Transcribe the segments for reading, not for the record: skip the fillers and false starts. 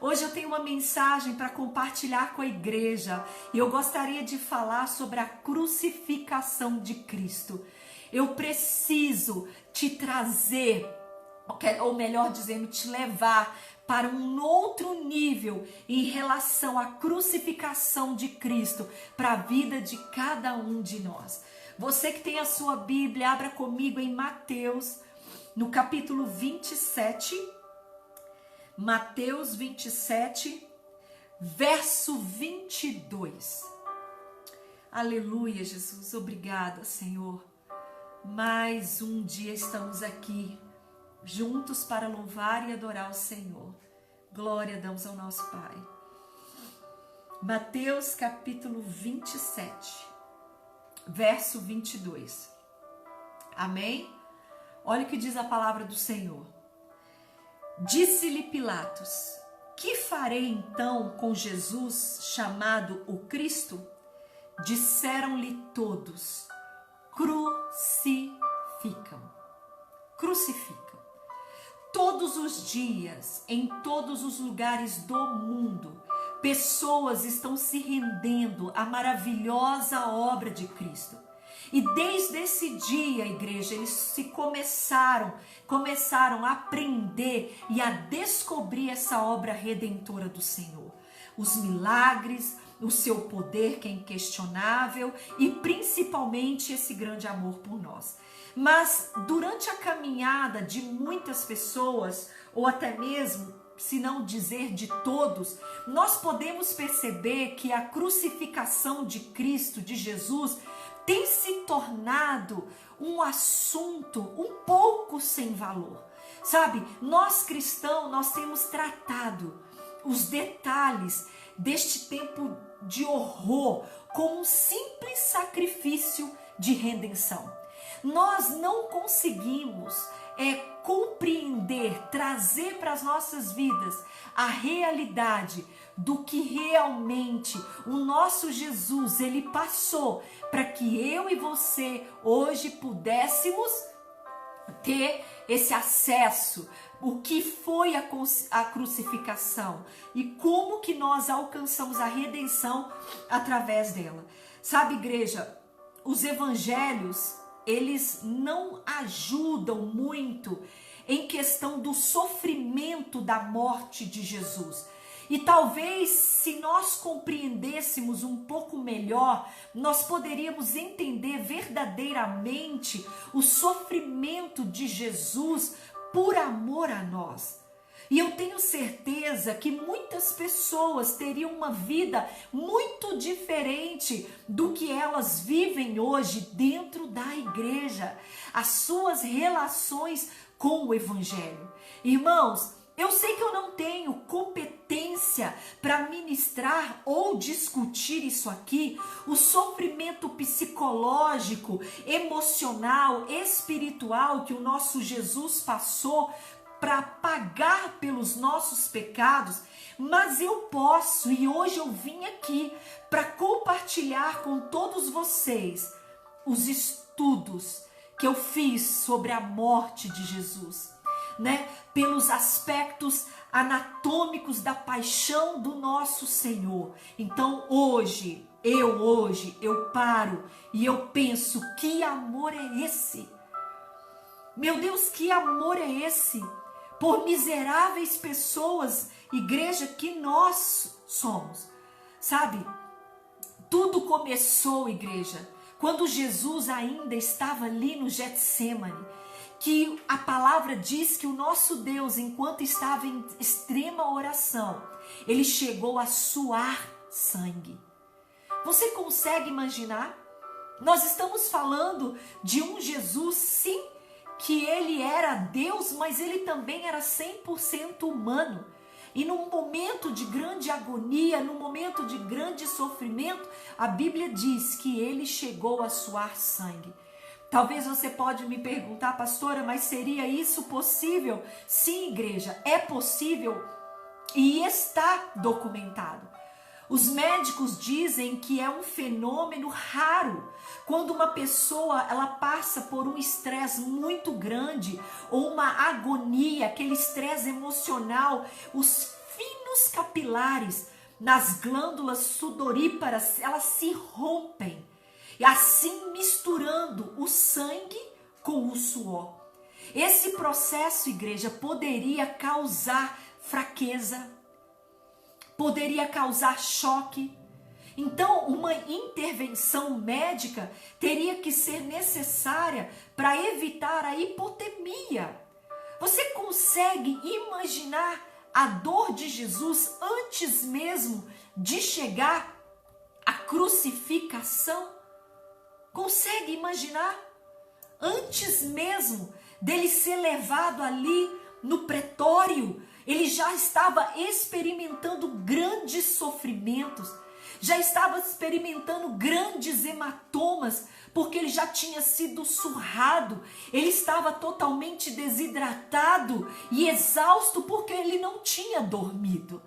Hoje eu tenho uma mensagem para compartilhar com a igreja e eu gostaria de falar sobre a crucificação de Cristo. Eu preciso te trazer, ou melhor dizendo, te levar para um outro nível em relação à crucificação de Cristo para a vida de cada um de nós. Você que tem a sua Bíblia, abra comigo em Mateus, no capítulo 27, Mateus 27, verso 22. Aleluia, Jesus, obrigada, Senhor. Mais um dia estamos aqui, juntos para louvar e adorar o Senhor. Glória damos ao nosso Pai. Mateus capítulo 27, verso 22. Amém? Olha o que diz a palavra do Senhor. Disse-lhe Pilatos: que farei então com Jesus, chamado o Cristo? Disseram-lhe todos: crucificam. Crucificam. Todos os dias, em todos os lugares do mundo, pessoas estão se rendendo à maravilhosa obra de Cristo. E desde esse dia, igreja, eles começaram a aprender e a descobrir essa obra redentora do Senhor. Os milagres, o seu poder que é inquestionável e principalmente esse grande amor por nós. Mas durante a caminhada de muitas pessoas, ou até mesmo, se não dizer de todos, nós podemos perceber que a crucificação de Cristo, de Jesus, tem se tornado um assunto um pouco sem valor. Sabe, nós cristãos, nós temos tratado os detalhes deste tempo de horror como um simples sacrifício de redenção. Nós não conseguimos compreender, trazer para as nossas vidas a realidade do que realmente o nosso Jesus, ele passou para que eu e você hoje pudéssemos ter esse acesso, o que foi a crucificação e como que nós alcançamos a redenção através dela. Sabe, igreja, os evangelhos, eles não ajudam muito em questão do sofrimento da morte de Jesus. E talvez se nós compreendêssemos um pouco melhor, nós poderíamos entender verdadeiramente o sofrimento de Jesus por amor a nós. E eu tenho certeza que muitas pessoas teriam uma vida muito diferente do que elas vivem hoje dentro da igreja. As suas relações com o Evangelho. Irmãos, eu sei que eu não tenho competência para ministrar ou discutir isso aqui, o sofrimento psicológico, emocional, espiritual que o nosso Jesus passou para pagar pelos nossos pecados, mas eu posso, e hoje eu vim aqui para compartilhar com todos vocês os estudos que eu fiz sobre a morte de Jesus, né? Pelos aspectos anatômicos da paixão do nosso Senhor. Então hoje eu paro e eu penso, que amor é esse? Meu Deus, que amor é esse? Por miseráveis pessoas, igreja, que nós somos, sabe? Tudo começou, igreja, quando Jesus ainda estava ali no Getsêmani, que a palavra diz que o nosso Deus, enquanto estava em extrema oração, ele chegou a suar sangue. Você consegue imaginar? Nós estamos falando de um Jesus, sim, que ele era Deus, mas ele também era 100% humano. E num momento de grande agonia, num momento de grande sofrimento, a Bíblia diz que ele chegou a suar sangue. Talvez você pode me perguntar, pastora, mas seria isso possível? Sim, igreja, é possível e está documentado. Os médicos dizem que é um fenômeno raro quando uma pessoa ela passa por um estresse muito grande ou uma agonia, aquele estresse emocional, os finos pequenos capilares nas glândulas sudoríparas, elas se rompem, e assim misturando o sangue com o suor. Esse processo, igreja, poderia causar fraqueza, poderia causar choque. Então, uma intervenção médica teria que ser necessária para evitar a hipotermia. Você consegue imaginar a dor de Jesus antes mesmo de chegar à crucificação? Consegue imaginar? Antes mesmo dele ser levado ali no pretório, ele já estava experimentando grandes sofrimentos, já estava experimentando grandes hematomas, porque ele já tinha sido surrado, ele estava totalmente desidratado e exausto porque ele não tinha dormido.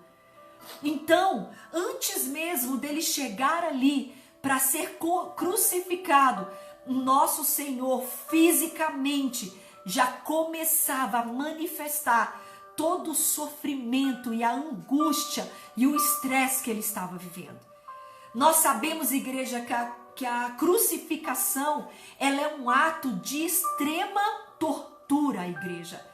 Então, antes mesmo dele chegar ali para ser crucificado, nosso Senhor fisicamente já começava a manifestar todo o sofrimento e a angústia e o estresse que ele estava vivendo. Nós sabemos, igreja, que a crucificação, ela é um ato de extrema tortura, igreja.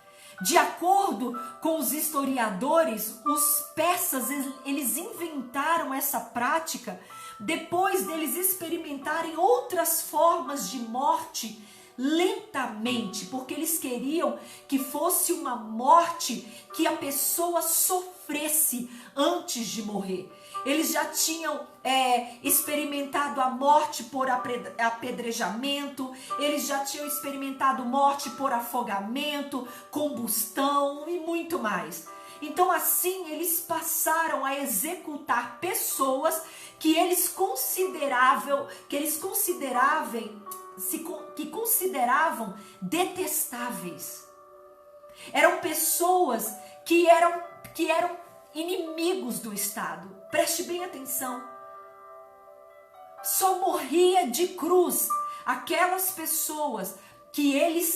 De acordo com os historiadores, os persas, eles inventaram essa prática depois deles experimentarem outras formas de morte lentamente, porque eles queriam que fosse uma morte que a pessoa sofresse antes de morrer. Eles já tinham experimentado a morte por apedrejamento, eles já tinham experimentado morte por afogamento, combustão e muito mais. Então assim eles passaram a executar pessoas que eles consideravam detestáveis. Eram pessoas que eram inimigos do Estado. Preste bem atenção. Só morria de cruz aquelas pessoas que eles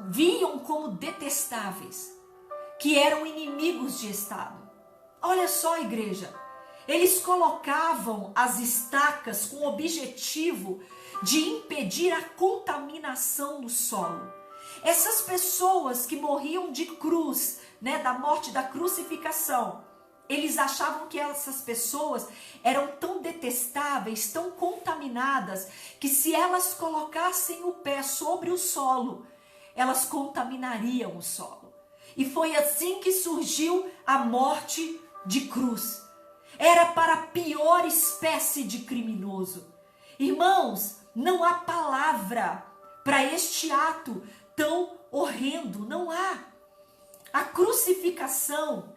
viam como detestáveis, que eram inimigos de Estado. Olha só, igreja, eles colocavam as estacas com o objetivo de impedir a contaminação do solo. Essas pessoas que morriam de cruz, da morte da crucificação, eles achavam que essas pessoas eram tão detestáveis, tão contaminadas, que se elas colocassem o pé sobre o solo, elas contaminariam o solo. E foi assim que surgiu a morte de cruz. Era para a pior espécie de criminoso. Irmãos, não há palavra para este ato tão horrendo, não há. A crucificação,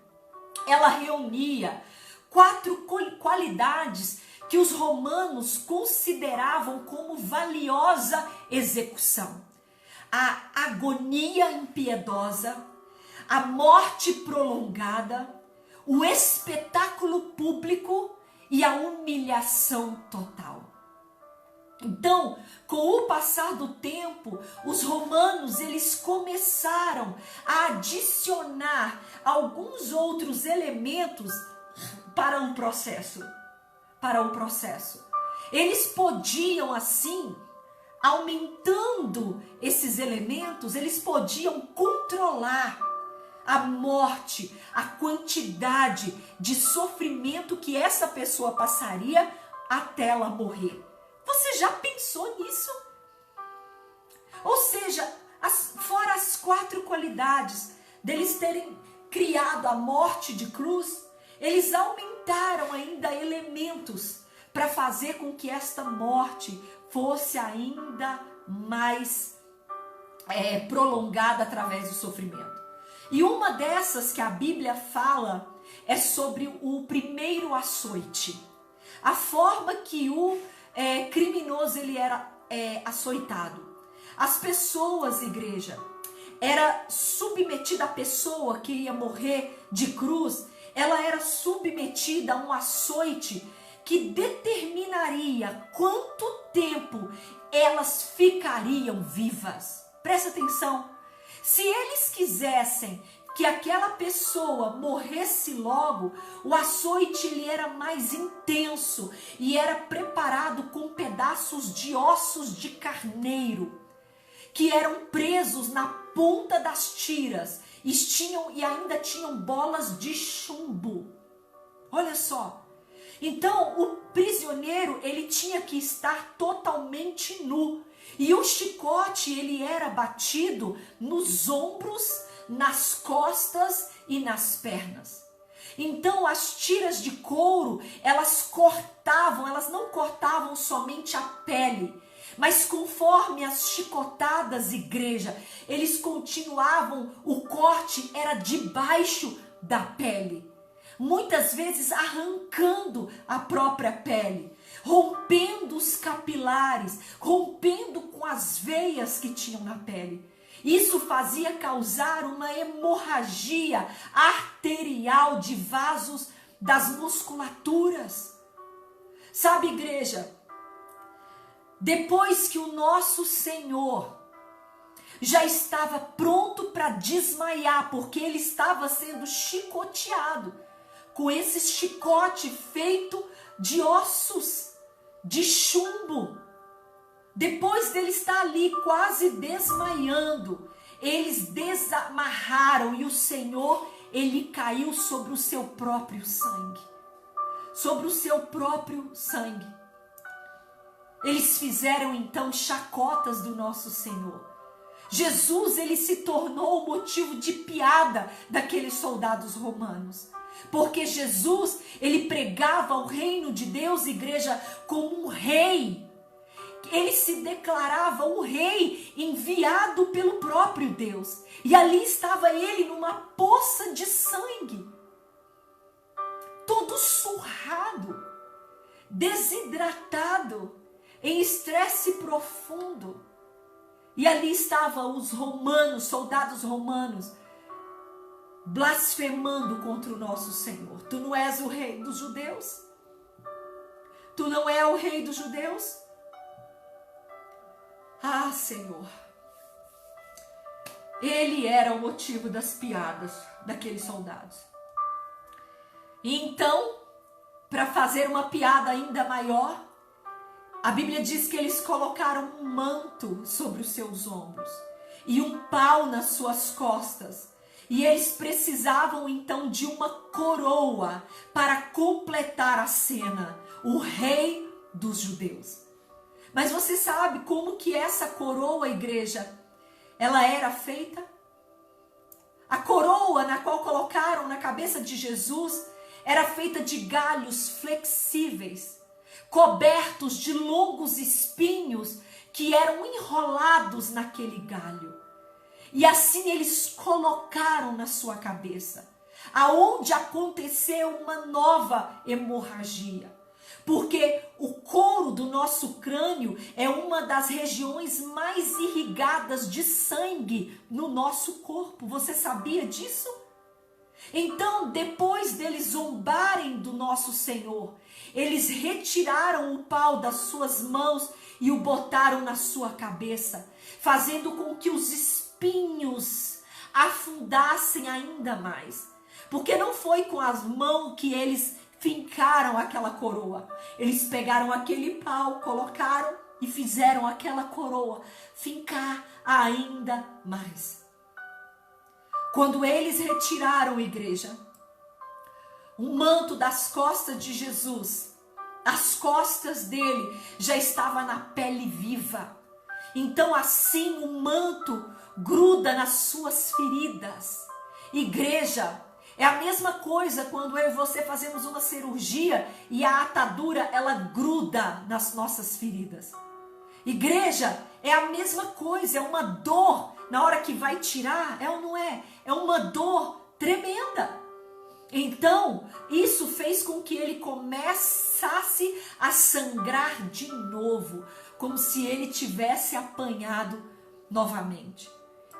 ela reunia 4 qualidades que os romanos consideravam como valiosa execução: a agonia impiedosa, a morte prolongada, o espetáculo público e a humilhação total. Então, com o passar do tempo, os romanos eles começaram a adicionar alguns outros elementos para o processo. Eles podiam assim, aumentando esses elementos, eles podiam controlar a morte, a quantidade de sofrimento que essa pessoa passaria até ela morrer. Você já pensou nisso? Ou seja, fora as 4 qualidades deles terem criado a morte de cruz, eles aumentaram ainda elementos para fazer com que esta morte fosse ainda mais prolongada através do sofrimento. E uma dessas que a Bíblia fala é sobre o primeiro açoite. A forma que o criminoso ele era açoitado. As pessoas, igreja, era submetida, a pessoa que ia morrer de cruz, ela era submetida a um açoite que determinaria quanto tempo elas ficariam vivas. Presta atenção. Se eles quisessem que aquela pessoa morresse logo, o açoite ele era mais intenso e era preparado com pedaços de ossos de carneiro, que eram presos na ponta das tiras e ainda tinham bolas de chumbo. Olha só. Então, o prisioneiro, ele tinha que estar totalmente nu. E o chicote, ele era batido nos ombros, nas costas e nas pernas. Então, as tiras de couro, elas não cortavam somente a pele, mas conforme as chicotadas, igreja, eles continuavam, o corte era debaixo da pele. Muitas vezes arrancando a própria pele, rompendo os capilares, rompendo com as veias que tinham na pele. Isso fazia causar uma hemorragia arterial de vasos das musculaturas. Sabe, igreja, depois que o nosso Senhor já estava pronto para desmaiar, porque ele estava sendo chicoteado, com esse chicote feito de ossos, de chumbo. Depois dele estar ali quase desmaiando, eles desamarraram e o Senhor, ele caiu sobre o seu próprio sangue. Sobre o seu próprio sangue. Eles fizeram então chacotas do nosso Senhor. Jesus, ele se tornou o motivo de piada daqueles soldados romanos. Porque Jesus, ele pregava o reino de Deus, igreja, como um rei. Ele se declarava um rei enviado pelo próprio Deus. E ali estava ele numa poça de sangue. Todo surrado, desidratado, em estresse profundo. E ali estavam os romanos, soldados romanos, blasfemando contra o nosso Senhor. Tu não és o rei dos judeus? Tu não é o rei dos judeus? Ah, Senhor. Ele era o motivo das piadas daqueles soldados. E então, para fazer uma piada ainda maior, a Bíblia diz que eles colocaram um manto sobre os seus ombros e um pau nas suas costas. E eles precisavam então de uma coroa para completar a cena, o rei dos judeus. Mas você sabe como que essa coroa, igreja, ela era feita? A coroa na qual colocaram na cabeça de Jesus era feita de galhos flexíveis, cobertos de longos espinhos que eram enrolados naquele galho. E assim eles colocaram na sua cabeça, aonde aconteceu uma nova hemorragia. Porque o couro do nosso crânio é uma das regiões mais irrigadas de sangue no nosso corpo. Você sabia disso? Então, depois deles zombarem do nosso Senhor, eles retiraram o pau das suas mãos e o botaram na sua cabeça, fazendo com que os espinhos afundassem ainda mais. Porque não foi com as mãos que eles fincaram aquela coroa. Eles pegaram aquele pau, colocaram e fizeram aquela coroa fincar ainda mais. Quando eles retiraram, igreja, o manto das costas de Jesus, as costas dele já estava na pele viva. Então assim o manto gruda nas suas feridas. Igreja, é a mesma coisa quando eu e você fazemos uma cirurgia e a atadura ela gruda nas nossas feridas. Igreja, é a mesma coisa, é uma dor na hora que vai tirar, é ou não é? É uma dor tremenda. Então, isso fez com que ele começasse a sangrar de novo, como se ele tivesse apanhado novamente.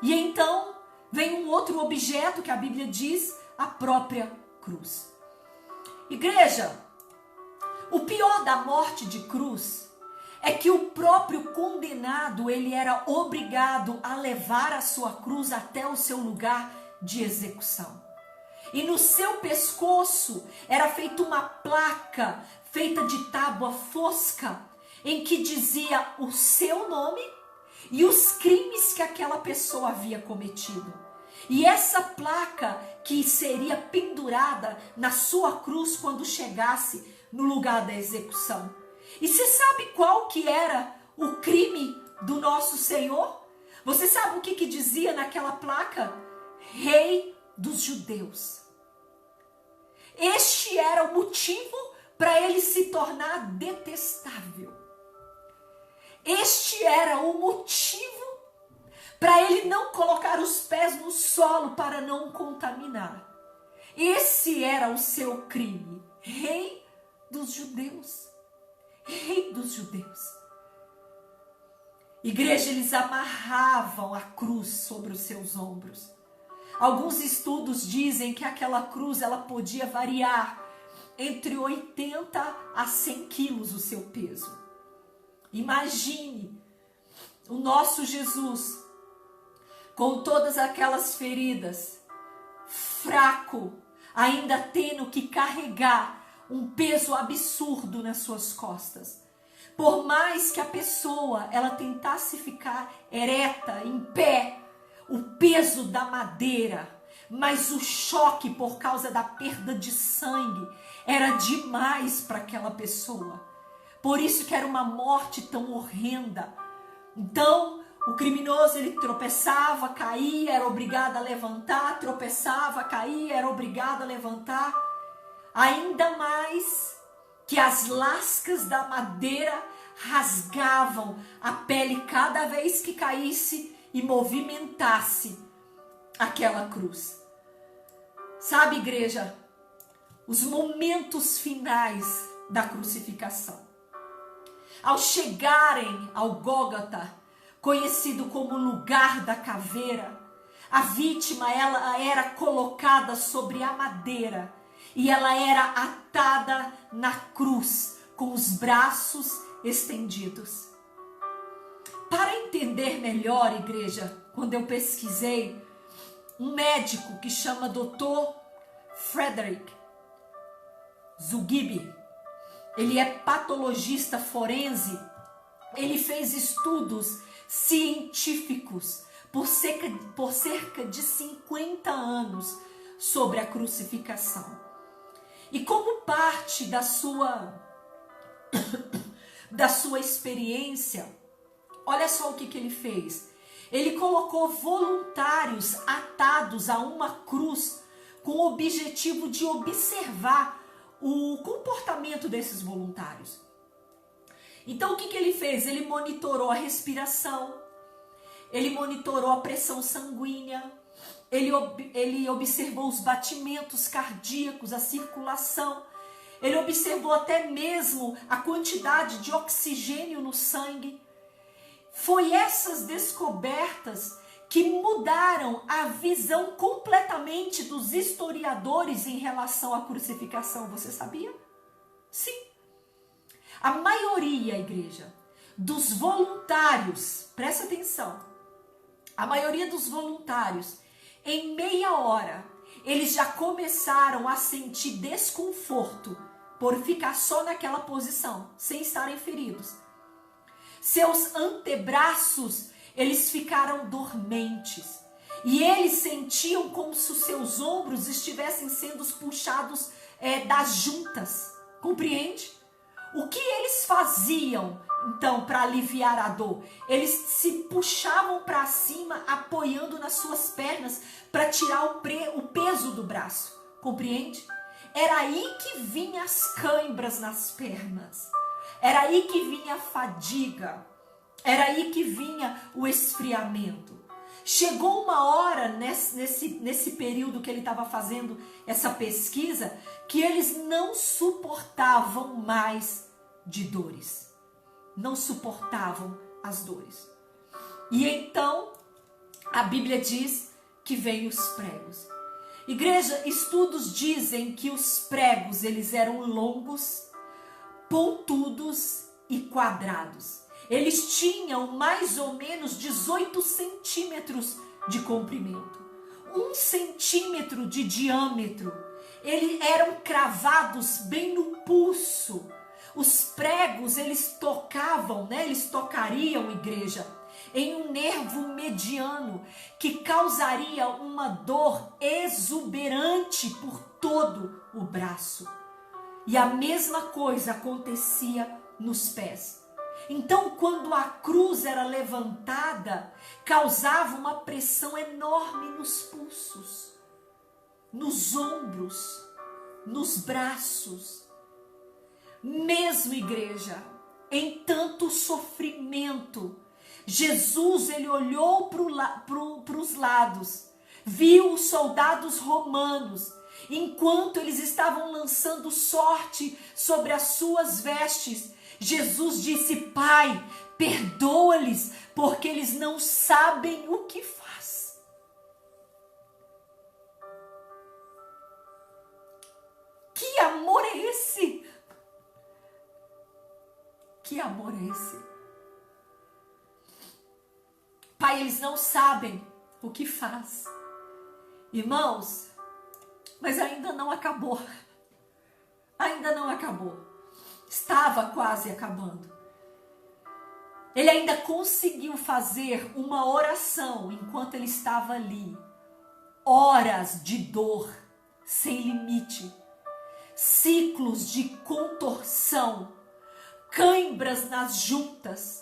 E então, vem um outro objeto que a Bíblia diz, a própria cruz. Igreja, o pior da morte de cruz é que o próprio condenado, ele era obrigado a levar a sua cruz até o seu lugar de execução. E no seu pescoço era feita uma placa feita de tábua fosca, em que dizia o seu nome e os crimes que aquela pessoa havia cometido. E essa placa que seria pendurada na sua cruz quando chegasse no lugar da execução. E você sabe qual que era o crime do nosso Senhor? Você sabe o que dizia naquela placa? Rei dos Judeus. Este era o motivo para ele se tornar detestável. Este era o motivo para ele não colocar os pés no solo para não contaminar. Esse era o seu crime. Rei dos Judeus. Rei dos Judeus. Igreja, eles amarravam a cruz sobre os seus ombros. Alguns estudos dizem que aquela cruz ela podia variar entre 80 a 100 quilos o seu peso. Imagine o nosso Jesus com todas aquelas feridas, fraco, ainda tendo que carregar um peso absurdo nas suas costas. Por mais que a pessoa ela tentasse ficar ereta, em pé, o peso da madeira, mas o choque por causa da perda de sangue era demais para aquela pessoa. Por isso que era uma morte tão horrenda. Então, o criminoso ele tropeçava, caía, era obrigado a levantar, tropeçava, caía, era obrigado a levantar. Ainda mais que as lascas da madeira rasgavam a pele cada vez que caísse e movimentasse aquela cruz. Sabe, igreja, os momentos finais da crucificação. Ao chegarem ao Gólgota, conhecido como lugar da caveira, a vítima ela era colocada sobre a madeira e ela era atada na cruz com os braços estendidos. Para entender melhor, igreja, quando eu pesquisei, um médico que chama Dr. Frederick Zugibe, ele é patologista forense, ele fez estudos científicos por cerca de 50 anos sobre a crucificação. E como parte da sua experiência, olha só o que ele fez. Ele colocou voluntários atados a uma cruz com o objetivo de observar o comportamento desses voluntários. Então o que ele fez? Ele monitorou a respiração, ele monitorou a pressão sanguínea, ele observou os batimentos cardíacos, a circulação, ele observou até mesmo a quantidade de oxigênio no sangue. Foi essas descobertas que mudaram a visão completamente dos historiadores em relação à crucificação. Você sabia? Sim. A maioria, igreja, dos voluntários, presta atenção, a maioria dos voluntários, em meia hora, eles já começaram a sentir desconforto por ficar só naquela posição, sem estarem feridos. Seus antebraços, eles ficaram dormentes. E eles sentiam como se os seus ombros estivessem sendo puxados das juntas. Compreende? O que eles faziam, então, para aliviar a dor? Eles se puxavam para cima, apoiando nas suas pernas, para tirar o peso do braço. Compreende? Era aí que vinham as câimbras nas pernas. Era aí que vinha a fadiga. Era aí que vinha o esfriamento. Chegou uma hora nesse período que ele estava fazendo essa pesquisa, que eles não suportavam mais de dores. Não suportavam as dores. E então, a Bíblia diz que vem os pregos. Igreja, estudos dizem que os pregos, eles eram longos, pontudos e quadrados. Eles tinham mais ou menos 18 centímetros de comprimento. 1 centímetro de diâmetro. Eles eram cravados bem no pulso. Os pregos, eles tocavam, né? Eles tocariam, igreja, em um nervo mediano que causaria uma dor exuberante por todo o braço. E a mesma coisa acontecia nos pés. Então, quando a cruz era levantada, causava uma pressão enorme nos pulsos, nos ombros, nos braços. Mesmo, igreja, em tanto sofrimento, Jesus, ele olhou para os lados, viu os soldados romanos, enquanto eles estavam lançando sorte sobre as suas vestes. Jesus disse: Pai, perdoa-lhes, porque eles não sabem o que faz. Que amor é esse? Que amor é esse? Pai, eles não sabem o que faz. Irmãos, mas ainda não acabou. Ainda não acabou. Estava quase acabando. Ele ainda conseguiu fazer uma oração enquanto ele estava ali. Horas de dor sem limite. Ciclos de contorção. Cãibras nas juntas.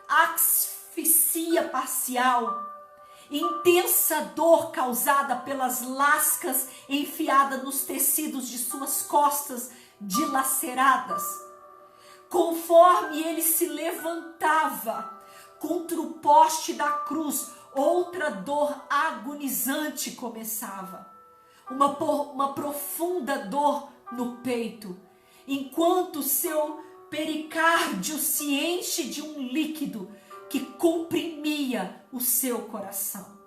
Asfixia parcial. Intensa dor causada pelas lascas enfiadas nos tecidos de suas costas dilaceradas. Conforme ele se levantava contra o poste da cruz, outra dor agonizante começava. Uma profunda dor no peito, enquanto seu pericárdio se enche de um líquido que comprimia o seu coração.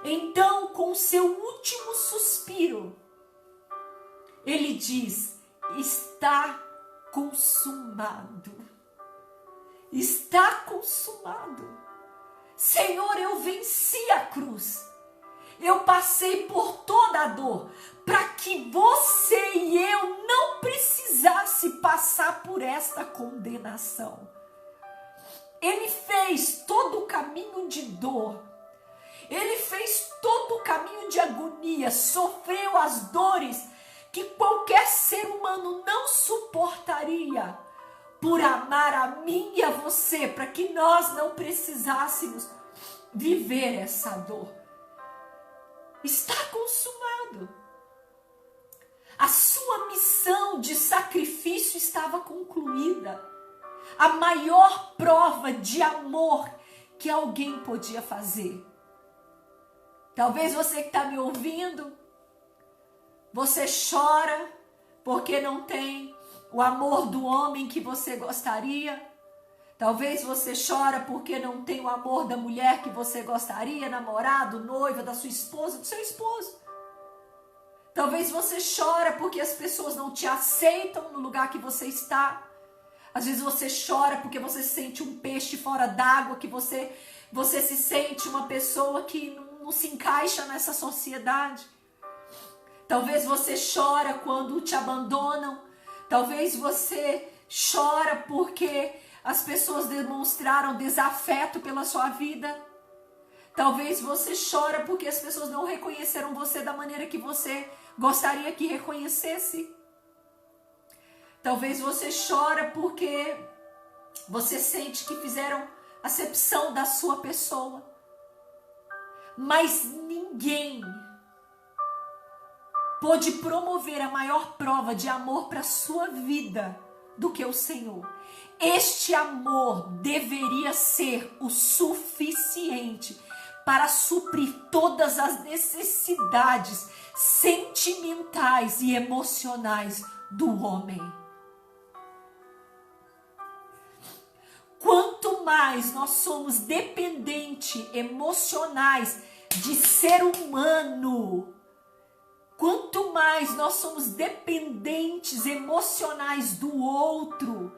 Então, com seu último suspiro, ele diz: está consumado. Está consumado. Senhor, eu venci a cruz. Eu passei por toda a dor para que você e eu não precisasse passar por esta condenação. Ele fez todo o caminho de dor. Ele fez todo o caminho de agonia, sofreu as dores que qualquer ser humano não suportaria por amar a mim e a você, para que nós não precisássemos viver essa dor. Está consumado. A sua missão de sacrifício estava concluída. A maior prova de amor que alguém podia fazer. Talvez você que está me ouvindo, você chora porque não tem o amor do homem que você gostaria. Talvez você chora porque não tem o amor da mulher que você gostaria, namorado, noiva, da sua esposa, do seu esposo. Talvez você chora porque as pessoas não te aceitam no lugar que você está. Às vezes você chora porque você se sente um peixe fora d'água, que você se sente uma pessoa que não se encaixa nessa sociedade. Talvez você chora quando te abandonam. Talvez você chora porque as pessoas demonstraram desafeto pela sua vida. Talvez você chora porque as pessoas não reconheceram você da maneira que você gostaria que reconhecesse. Talvez você chora porque você sente que fizeram acepção da sua pessoa. Mas ninguém pôde promover a maior prova de amor para a sua vida do que o Senhor. Este amor deveria ser o suficiente para suprir todas as necessidades sentimentais e emocionais do homem. Quanto mais nós somos dependentes emocionais de ser humano, quanto mais nós somos dependentes emocionais do outro,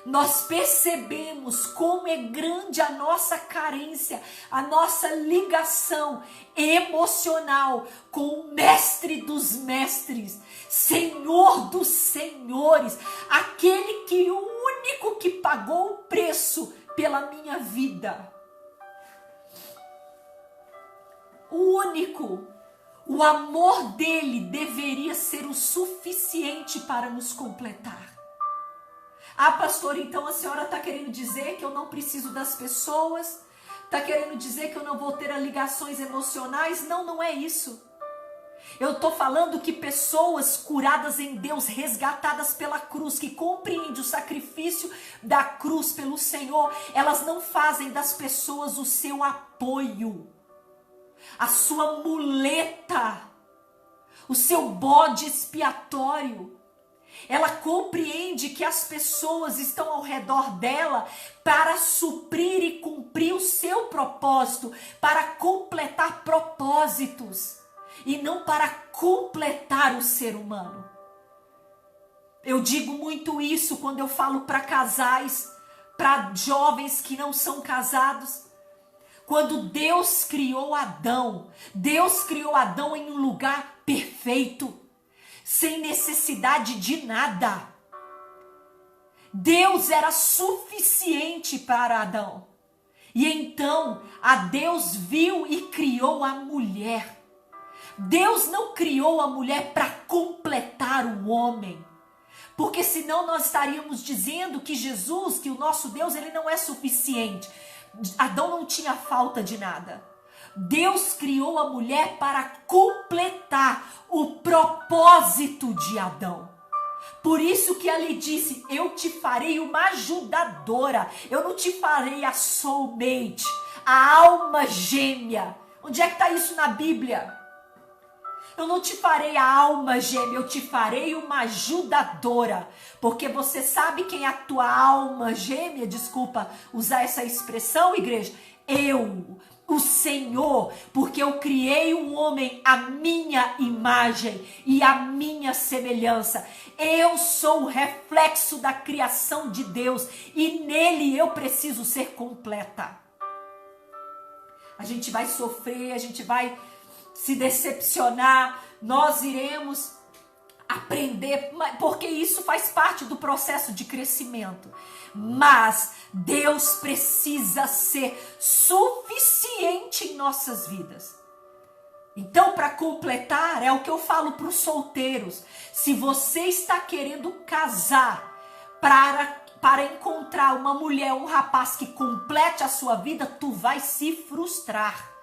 nós percebemos como é grande a nossa carência, a nossa ligação emocional com o Mestre dos Mestres, Senhor dos Senhores, aquele que o único que pagou o preço pela minha vida. O único. O amor dele deveria ser o suficiente para nos completar. Ah, pastor, então a senhora está querendo dizer que eu não preciso das pessoas? Está querendo dizer que eu não vou ter ligações emocionais? Não, não é isso. Eu estou falando que pessoas curadas em Deus, resgatadas pela cruz, que compreendem o sacrifício da cruz pelo Senhor, elas não fazem das pessoas o seu apoio, a sua muleta, o seu bode expiatório. Ela compreende que as pessoas estão ao redor dela para suprir e cumprir o seu propósito, para completar propósitos e não para completar o ser humano. Eu digo muito isso quando eu falo para casais, para jovens que não são casados. Quando Deus criou Adão em um lugar perfeito, sem necessidade de nada. Deus era suficiente para Adão. E então, Deus viu e criou a mulher. Deus não criou a mulher para completar o homem. Porque senão nós estaríamos dizendo que Jesus, que o nosso Deus, ele não é suficiente. Adão não tinha falta de nada. Deus criou a mulher para completar o propósito de Adão. Por isso que ele disse, eu te farei uma ajudadora. Eu não te farei a soulmate, a alma gêmea. Onde é que está isso na Bíblia? Eu não te farei a alma gêmea, eu te farei uma ajudadora. Porque você sabe quem é a tua alma gêmea? Desculpa usar essa expressão, igreja. Eu, o Senhor, porque eu criei um homem à minha imagem e à minha semelhança. Eu sou o reflexo da criação de Deus e nele eu preciso ser completa. A gente vai sofrer, a gente vai se decepcionar, nós iremos aprender, porque isso faz parte do processo de crescimento. Mas Deus precisa ser suficiente em nossas vidas. Então, para completar, é o que eu falo para os solteiros. Se você está querendo casar para encontrar uma mulher, um rapaz que complete a sua vida, tu vai se frustrar.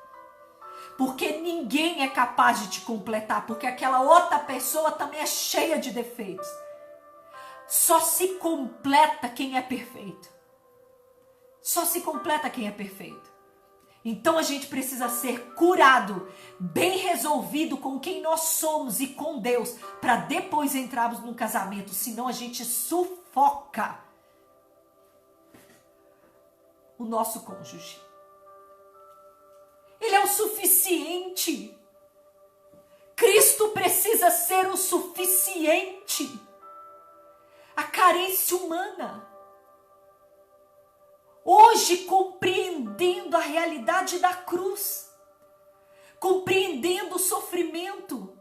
Porque ninguém é capaz de te completar, porque aquela outra pessoa também é cheia de defeitos. Só se completa quem é perfeito. Só se completa quem é perfeito. Então a gente precisa ser curado, bem resolvido com quem nós somos e com Deus, para depois entrarmos no casamento, senão a gente sufoca o nosso cônjuge. Ele é o suficiente. Cristo precisa ser o suficiente. A carência humana. Hoje, compreendendo a realidade da cruz, compreendendo o sofrimento,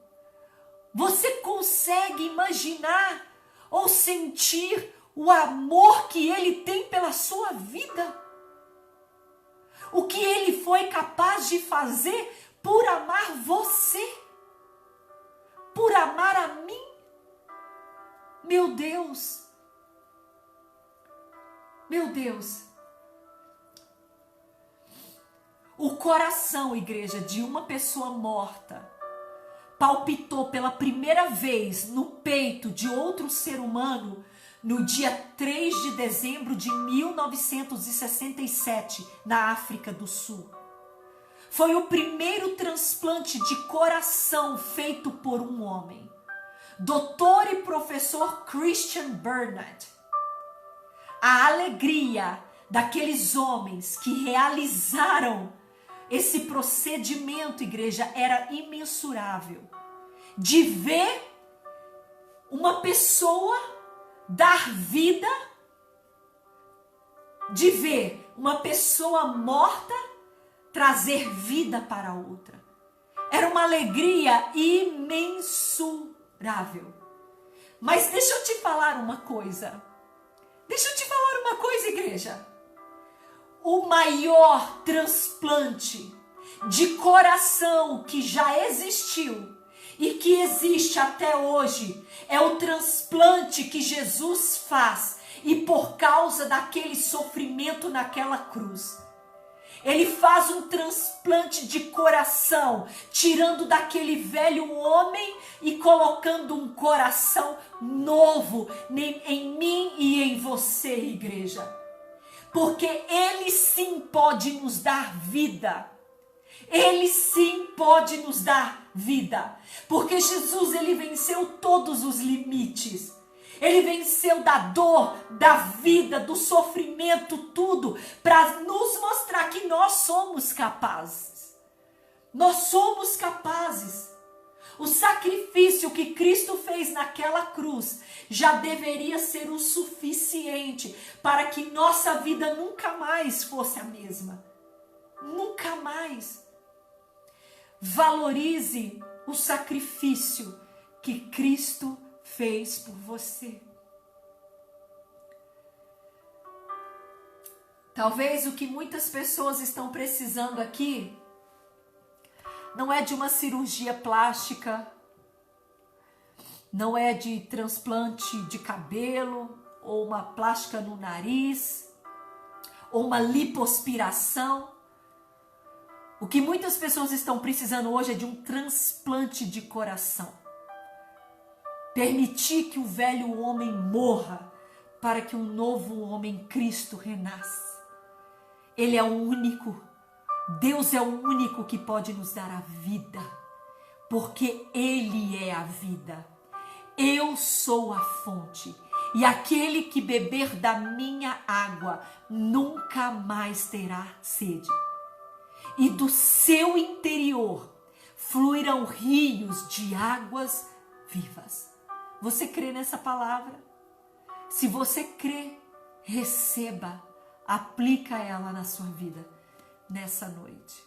você consegue imaginar ou sentir o amor que Ele tem pela sua vida? O que Ele foi capaz de fazer por amar você, por amar a mim? Meu Deus, meu Deus. O coração, igreja, de uma pessoa morta palpitou pela primeira vez no peito de outro ser humano no dia 3 de dezembro de 1967, na África do Sul. Foi o primeiro transplante de coração feito por um homem. Doutor e professor Christian Barnett. A alegria daqueles homens que realizaram esse procedimento, igreja, era imensurável. De ver uma pessoa dar vida de ver uma pessoa morta trazer vida para outra. Era uma alegria imensurável. Mas deixa eu te falar uma coisa. Igreja. O maior transplante de coração que já existiu e que existe até hoje é o transplante que Jesus faz, e por causa daquele sofrimento naquela cruz. Ele faz um transplante de coração, tirando daquele velho homem e colocando um coração novo em mim e em você, igreja. Porque Ele sim pode nos dar vida. Ele sim pode nos dar vida. Porque Jesus, Ele venceu todos os limites. Ele venceu da dor, da vida, do sofrimento, tudo, para nos mostrar que nós somos capazes. Nós somos capazes. O sacrifício que Cristo fez naquela cruz já deveria ser o suficiente para que nossa vida nunca mais fosse a mesma. Nunca mais. Valorize o sacrifício que Cristo fez por você. Talvez o que muitas pessoas estão precisando aqui não é de uma cirurgia plástica, não é de transplante de cabelo, ou uma plástica no nariz, ou uma lipoaspiração. O que muitas pessoas estão precisando hoje é de um transplante de coração. Permitir que o velho homem morra para que um novo homem, Cristo, renasça. Ele é o único, Deus é o único que pode nos dar a vida, porque Ele é a vida. Eu sou a fonte, e aquele que beber da minha água nunca mais terá sede. E do seu interior fluirão rios de águas vivas. Você crê nessa palavra? Se você crê, receba, aplica ela na sua vida nessa noite.